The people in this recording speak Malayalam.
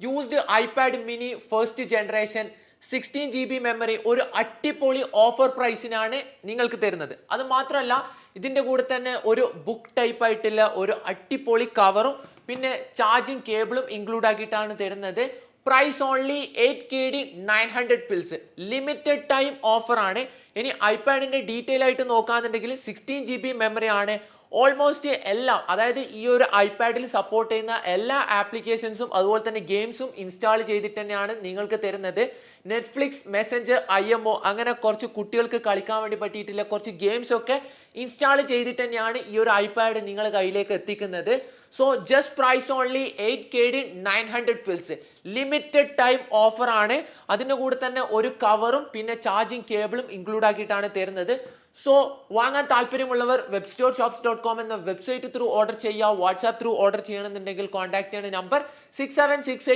Used iPad mini first generation 16 GB memory ഒരു അടിപൊളി ഓഫർ പ്രൈസിനാണ് നിങ്ങൾക്ക് തരുന്നത്. അത് മാത്രമല്ല ഇതിൻ്റെ കൂടെ തന്നെ ഒരു ബുക്ക് ടൈപ്പ് ആയിട്ടുള്ള ഒരു അടിപൊളി കവറും പിന്നെ ചാർജിങ് കേബിളും ഇൻക്ലൂഡ് ആക്കിയിട്ടാണ് തരുന്നത്. പ്രൈസ് ഓൺലി 8KD 900 ഫിൽസ്. ലിമിറ്റഡ് ടൈം ഓഫർ ആണ്. ഇനി ഐപാഡിന്റെ ഡീറ്റെയിൽ ആയിട്ട് നോക്കാന്നുണ്ടെങ്കിൽ 16 GB മെമ്മറി ആണ്. ഓൾമോസ്റ്റ് എല്ലാം, അതായത് ഈ ഒരു ഐപാഡിൽ സപ്പോർട്ട് ചെയ്യുന്ന എല്ലാ ആപ്ലിക്കേഷൻസും അതുപോലെ തന്നെ ഗെയിംസും ഇൻസ്റ്റാൾ ചെയ്തിട്ട് തന്നെയാണ് നിങ്ങൾക്ക് തരുന്നത്. നെറ്റ്ഫ്ലിക്സ്, മെസ്സഞ്ചർ, IMO അങ്ങനെ കുറച്ച് കുട്ടികൾക്ക് കളിക്കാൻ വേണ്ടി പറ്റിയിട്ടുള്ള കുറച്ച് ഗെയിംസ് ഒക്കെ ഇൻസ്റ്റാൾ ചെയ്തിട്ട് തന്നെയാണ് ഈ ഒരു ഐപാഡ് നിങ്ങളുടെ കയ്യിലേക്ക് എത്തിക്കുന്നത്. So just price only 8KD 900 ഫിൽസ്. ലിമിറ്റഡ് ടൈം ഓഫർ ആണ്. അതിൻ്റെ കൂടെ തന്നെ ഒരു കവറും പിന്നെ ചാർജിങ് കേബിളും ഇൻക്ലൂഡ് ആക്കിയിട്ടാണ് തരുന്നത്. സോ വാങ്ങാൻ താല്പര്യമുള്ളവർ webstoreshops.com എന്ന വെബ്സൈറ്റ് ത്രൂ ഓർഡർ ചെയ്യുക. വാട്സാപ്പ് ത്രൂ ഓർഡർ ചെയ്യണമെന്നുണ്ടെങ്കിൽ കോൺടാക്ട് ചെയ്യുന്ന നമ്പർ 6768